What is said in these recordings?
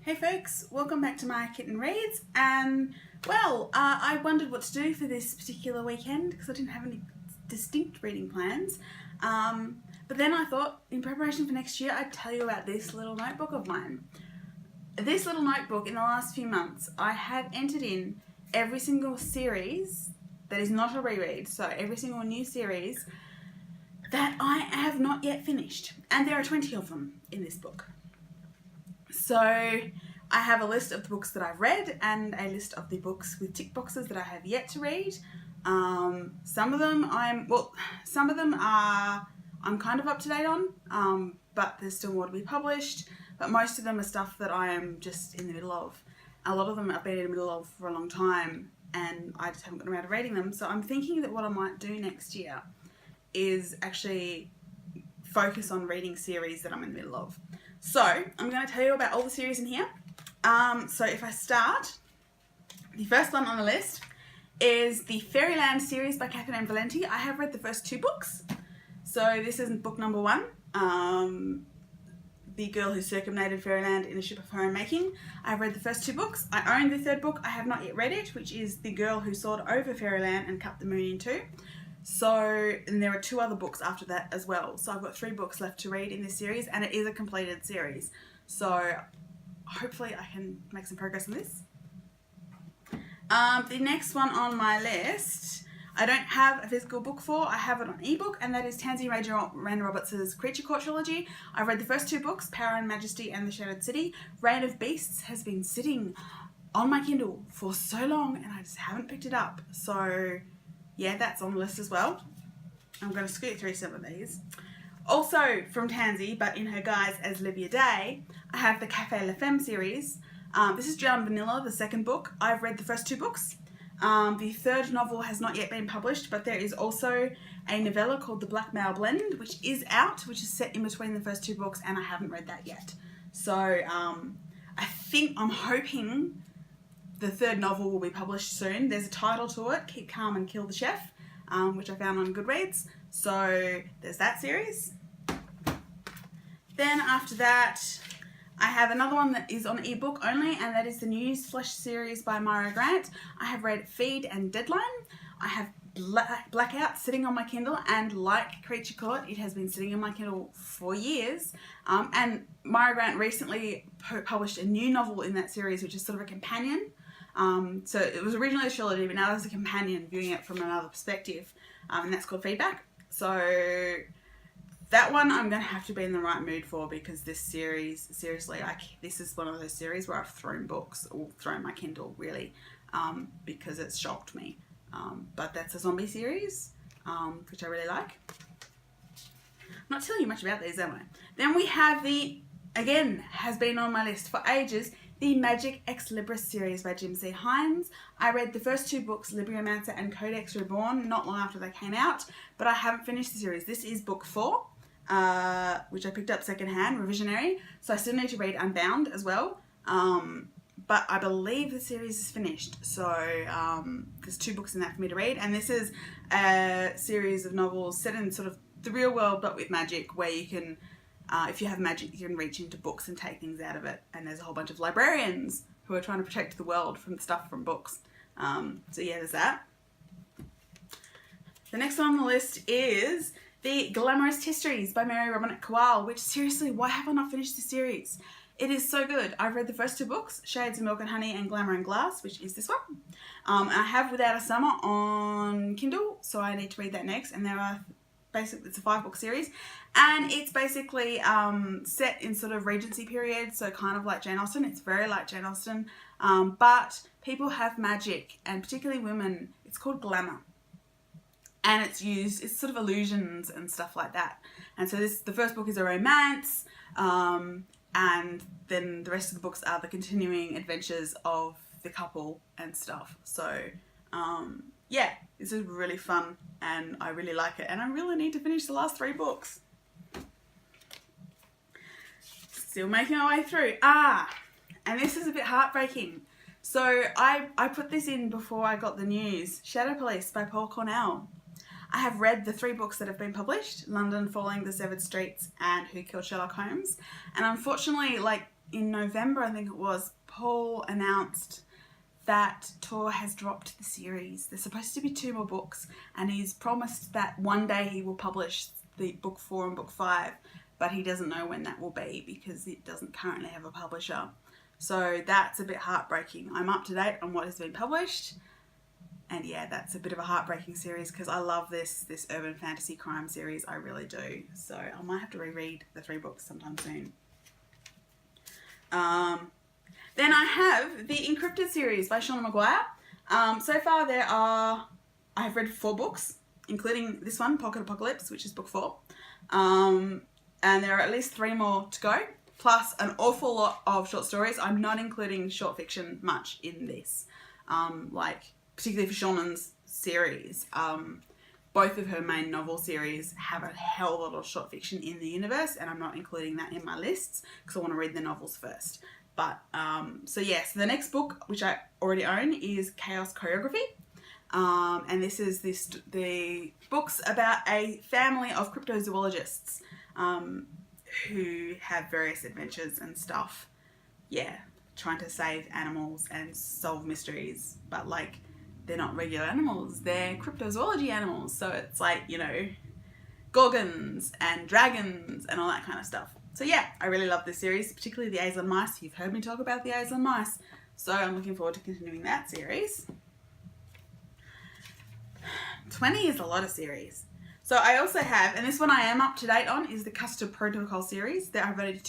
Hey folks, welcome back to my Kitten Reads, and I wondered what to do for this particular weekend because I didn't have any distinct reading plans, but then I thought in preparation for next year I'd tell you about this little notebook of mine. This little notebook, in the last few months, I have entered in every single series that is not a reread, so every single new series that I have not yet finished, and there are 20 of them in this book. So I have a list of the books that I've read and a list of the books with tick boxes that I have yet to read. Some of them I'm kind of up to date on, but there's still more to be published. But most of them are stuff that I am just in the middle of. A lot of them I've been in the middle of for a long time and I just haven't gotten around to reading them. So I'm thinking that what I might do next year is actually focus on reading series that I'm in the middle of. So I'm going to tell you about all the series in here. So if I start, the first one on the list is the Fairyland series by Kathleen Valenti. I have read the first two books. So this is book number 1, The Girl Who Circumnated Fairyland in a Ship of Her Own Making. I've read the first two books. I own the third book. I have not yet read it, which is The Girl Who Soared Over Fairyland and Cut the Moon in Two. So, and there are 2 other books after that as well. So I've got 3 books left to read in this series, and it is a completed series. So hopefully I can make some progress on this. The next one on my list, I don't have a physical book for. I have it on ebook, and that is Tansy Randa Roberts' Creature Court trilogy. I've read the first 2 books, Power and Majesty and The Shattered City. Reign of Beasts has been sitting on my Kindle for so long, and I just haven't picked it up. So yeah, that's on the list as well. I'm going to scoot through some of these. Also from Tansy, but in her guise as Livia Day, I have the Café La Femme series. This is Drowned Vanilla, the second book. I've read the first 2 books. The third novel has not yet been published, but there is also a novella called The Blackmail Blend, which is out, which is set in between the first 2 books, and I haven't read that yet. So I'm hoping the third novel will be published soon. There's a title to it, Keep Calm and Kill the Chef, which I found on Goodreads. So there's that series. Then after that, I have another one that is on ebook only, and that is the Newsflesh series by Myra Grant. I have read Feed and Deadline. I have Blackout sitting on my Kindle, and like Creature Court, it has been sitting on my Kindle for years. And Myra Grant recently published a new novel in that series, which is sort of a companion. So it was originally a trilogy, but now there's a companion viewing it from another perspective, and that's called Feedback. So that one I'm going to have to be in the right mood for, because this series, seriously, this is one of those series where I've thrown books, or thrown my Kindle really, because it's shocked me. But that's a zombie series, which I really like. I'm not telling you much about these, am I? Then we have again, has been on my list for ages, the Magic Ex Libris series by Jim C. Hines. I read the first 2 books, Libriomancer and Codex Reborn, not long after they came out, but I haven't finished the series. This is book 4, which I picked up secondhand, revisionary, so I still need to read Unbound as well. But I believe the series is finished, so there's 2 books in that for me to read, and this is a series of novels set in sort of the real world but with magic, where you can, if you have magic, you can reach into books and take things out of it, and there's a whole bunch of librarians who are trying to protect the world from stuff from books. So yeah, there's that. The next one on the list is The Glamorous Histories by Mary Robinette Kowal, which, seriously, why have I not finished the series? It is so good. I've read the first 2 books, Shades of Milk and Honey and Glamour and Glass, which is this one. And I have Without a Summer on Kindle, so I need to read that next, and there are basically, it's a 5-book series, and it's basically set in sort of Regency period, so kind of like Jane Austen. It's very like Jane Austen, but people have magic, and particularly women. It's called glamour, and it's sort of illusions and stuff like that. And so the first book is a romance, and then the rest of the books are the continuing adventures of the couple and stuff. So yeah, this is really fun, and I really like it, and I really need to finish the last 3 books. Still making my way through. And this is a bit heartbreaking. So I put this in before I got the news. Shadow Police by Paul Cornell. I have read the 3 books that have been published, London Falling, The Severed Streets, and Who Killed Sherlock Holmes. And unfortunately, like, in November, I think it was, Paul announced that Tor has dropped the series. There's supposed to be 2 more books, and he's promised that one day he will publish the book 4 and book 5, but he doesn't know when that will be because it doesn't currently have a publisher. So that's a bit heartbreaking. I'm up to date on what has been published, and yeah, that's a bit of a heartbreaking series because I love this urban fantasy crime series. I really do. So I might have to reread the 3 books sometime soon. Then I have the Encrypted series by Shauna Maguire. So far I have read 4 books, including this one, Pocket Apocalypse, which is book 4. And there are at least 3 more to go, plus an awful lot of short stories. I'm not including short fiction much in this, particularly for Shauna's series. Both of her main novel series have a hell of a lot of short fiction in the universe, and I'm not including that in my lists because I want to read the novels first. But, so the next book, which I already own, is Chaos Choreography. And this is the books about a family of cryptozoologists who have various adventures and stuff. Yeah, trying to save animals and solve mysteries. But, they're not regular animals, they're cryptozoology animals. So it's gorgons and dragons and all that kind of stuff. So yeah, I really love this series, particularly the Aeson Mice. You've heard me talk about the Aeson Mice. So I'm looking forward to continuing that series. 20 is a lot of series. So I also have, and this one I am up to date on, is the Custard Protocol series. There have only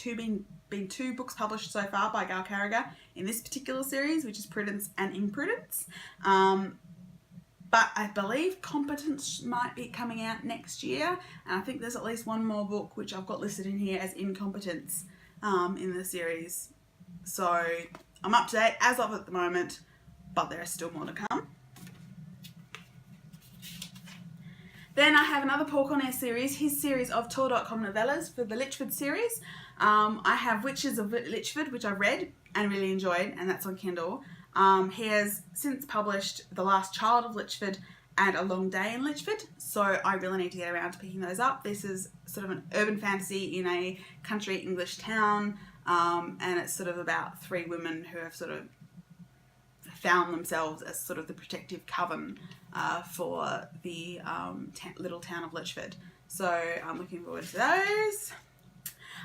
been 2 books published so far by Gail Carriger in this particular series, which is Prudence and Imprudence. But I believe Competence might be coming out next year, and I think there's at least 1 more book which I've got listed in here as Incompetence in the series. So I'm up to date as of at the moment, but there is still more to come. Then I have another Paul Cornell series, his series of Tor.com novellas for the Litchford series. I have Witches of Litchford, which I read and really enjoyed, and that's on Kindle. He has since published The Last Child of Litchford and A Long Day in Litchford, so I really need to get around to picking those up. This is sort of an urban fantasy in a country English town, and it's sort of about 3 women who have sort of found themselves as sort of the protective coven for the little town of Litchford. So I'm looking forward to those.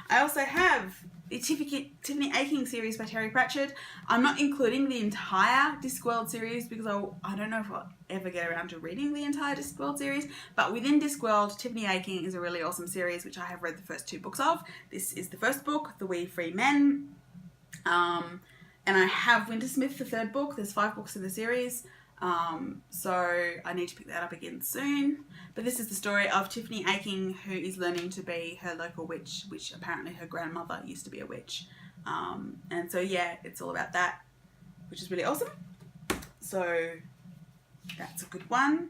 I also have the Tiffany Aching series by Terry Pratchett. I'm not including the entire Discworld series because I don't know if I'll ever get around to reading the entire Discworld series, but within Discworld, Tiffany Aching is a really awesome series which I have read the first 2 books of. This is the first book, The We Free Men, and I have Wintersmith, the 3rd book. There's 5 books in the series. So I need to pick that up again soon. But this is the story of Tiffany Aching, who is learning to be her local witch, which apparently her grandmother used to be a witch. And so yeah, it's all about that, which is really awesome. So that's a good one.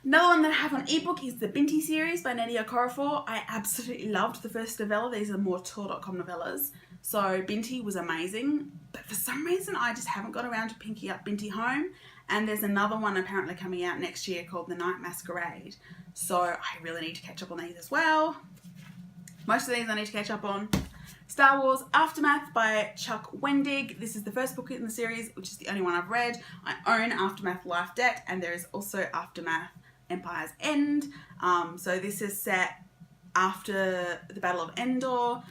Another one that I have on ebook is the Binti series by Nnedi Okorafor. I absolutely loved the first novella. These are more Tor.com novellas. So Binti was amazing, but for some reason I just haven't got around to pinking up Binti Home. And there's another one apparently coming out next year called The Night Masquerade. So I really need to catch up on these as well. Most of these I need to catch up on. Star Wars Aftermath by Chuck Wendig. This is the first book in the series, which is the only one I've read. I own Aftermath Life Debt, and there is also Aftermath Empire's End. So this is set after the Battle of Endor,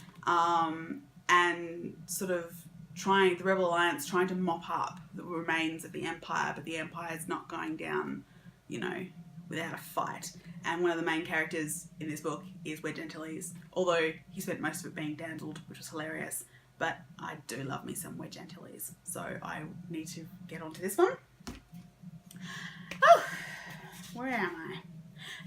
and sort of the Rebel Alliance trying to mop up the remains of the Empire, but the Empire is not going down, without a fight. And one of the main characters in this book is Wedge Antilles, although he spent most of it being dandled, which was hilarious. But I do love me some Wedge Antilles, so I need to get onto this one. Oh, where am I?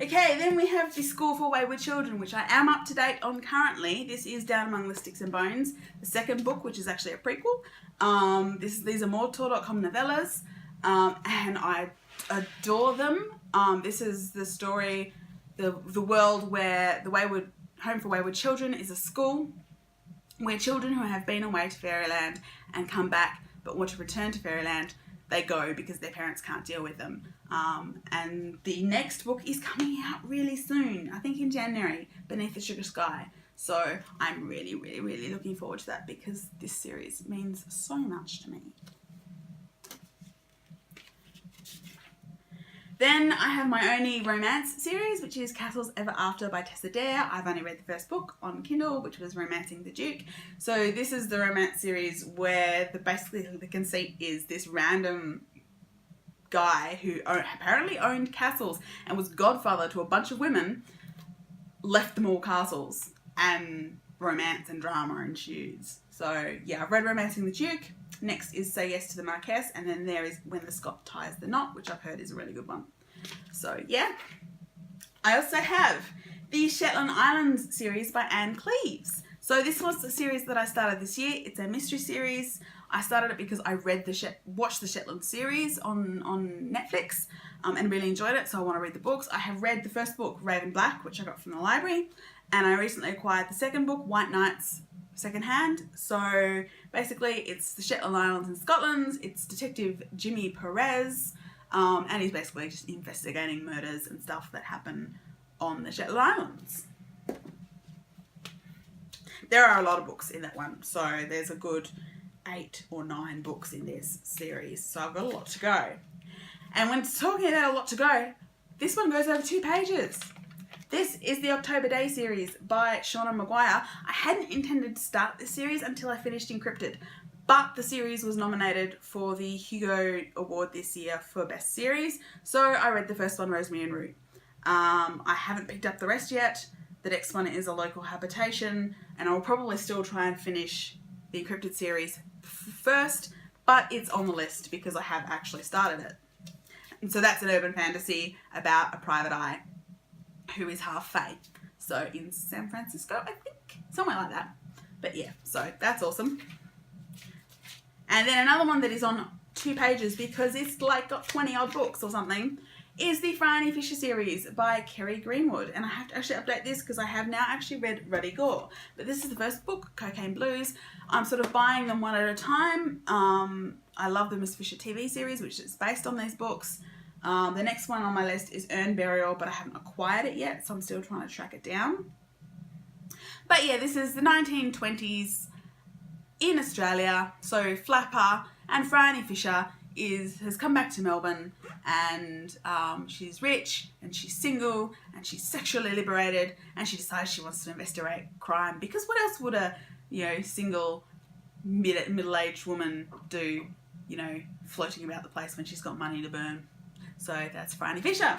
Okay, then we have The School for Wayward Children, which I am up to date on currently. This is Down Among the Sticks and Bones, the 2nd book, which is actually a prequel. These are more Tor.com novellas, and I adore them. This is the story, the world where the Home for Wayward Children is a school where children who have been away to Fairyland and come back but want to return to Fairyland, they go because their parents can't deal with them. And the next book is coming out really soon, I think in January, Beneath the Sugar Sky. So I'm really, really, really looking forward to that because this series means so much to me. Then I have my only romance series, which is Castles Ever After by Tessa Dare. I've only read the first book on Kindle, which was Romancing the Duke. So this is the romance series where basically the conceit is this random guy who apparently owned castles and was godfather to a bunch of women, left them all castles, and romance and drama ensues. So yeah, I've read Romancing the Duke. Next is Say Yes to the Marquess, and then there is When the Scot Ties the Knot, which I've heard is a really good one. So yeah. I also have the Shetland Islands series by Anne Cleeves. So this was the series that I started this year. It's a mystery series. I started it because I watched the Shetland series on Netflix and really enjoyed it, so I want to read the books. I have read the first book, Raven Black, which I got from the library, and I recently acquired the second book, White Knights, secondhand. So basically it's the Shetland Islands in Scotland. It's Detective Jimmy Perez, and he's basically just investigating murders and stuff that happen on the Shetland Islands. There are a lot of books in that one, so there's a good 8 or 9 books in this series, so I've got a lot to go. And when talking about a lot to go, this one goes over 2 pages. This is the October Day series by Shauna Maguire. I hadn't intended to start this series until I finished Encrypted, but the series was nominated for the Hugo Award this year for Best Series, so I read the first one, Rosemary and Rue. I haven't picked up the rest yet. The next one is A Local Habitation, and I'll probably still try and finish the Encrypted series first, but it's on the list because I have actually started it. And so that's an urban fantasy about a private eye who is half fae. So in San Francisco, I think, somewhere like that. But yeah, so that's awesome. And then another one that is on 2 pages because it's like got 20 odd books or something is the Franny Fisher series by Kerry Greenwood. And I have to actually update this because I have now actually read Ruddy Gore. But this is the first book, Cocaine Blues. I'm sort of buying them one at a time. I love the Miss Fisher TV series, which is based on these books. The next one on my list is Urn Burial, but I haven't acquired it yet, so I'm still trying to track it down. But yeah, this is the 1920s in Australia. So Flapper and Franny Fisher has come back to Melbourne, and she's rich and she's single and she's sexually liberated, and she decides she wants to investigate crime because what else would a single middle-aged woman do, floating about the place when she's got money to burn? So that's Franny Fisher.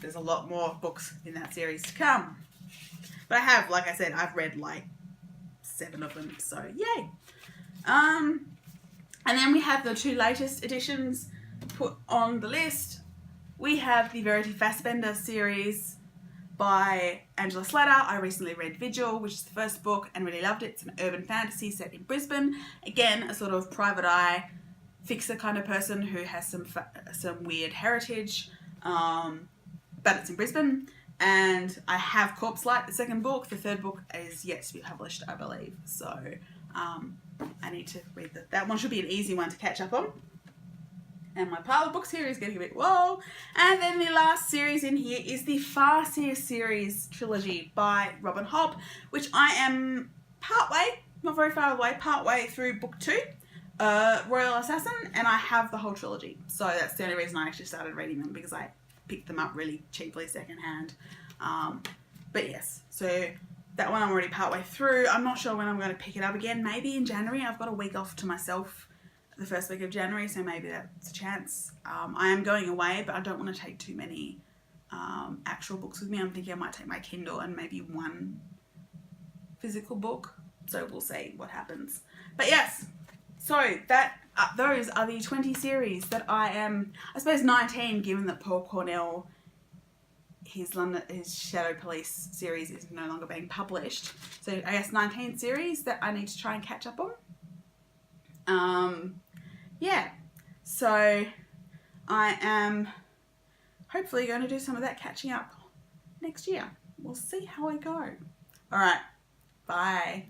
There's a lot more books in that series to come. But I have, like I said, I've read like 7 of them, so yay. And then we have the 2 latest editions put on the list. We have the Verity Fassbender series by Angela Slatter. I recently read Vigil, which is the first book, and really loved it. It's an urban fantasy set in Brisbane. Again, a sort of private eye fixer kind of person who has some weird heritage, but it's in Brisbane. And I have Corpse Light, the second book. The third book is yet to be published, I believe. So I need to read that. That one should be an easy one to catch up on. And my pile of books here is getting a bit whoa. And then the last series in here is the Farseer series trilogy by Robin Hobb, which I am partway, not very far away, partway through book 2. Royal Assassin, and I have the whole trilogy. So that's the only reason I actually started reading them, because I picked them up really cheaply secondhand. But yes, so that one I'm already partway through. I'm not sure when I'm going to pick it up again. Maybe in January. I've got a week off to myself the first week of January, so maybe that's a chance. I am going away, but I don't want to take too many actual books with me. I'm thinking I might take my Kindle and maybe 1 physical book. So we'll see what happens. But yes, so those are the 20 series that I suppose 19, given that Paul Cornell, his Shadow Police series is no longer being published. So I guess 19 series that I need to try and catch up on. Yeah, so I am hopefully going to do some of that catching up next year. We'll see how I go. All right, bye.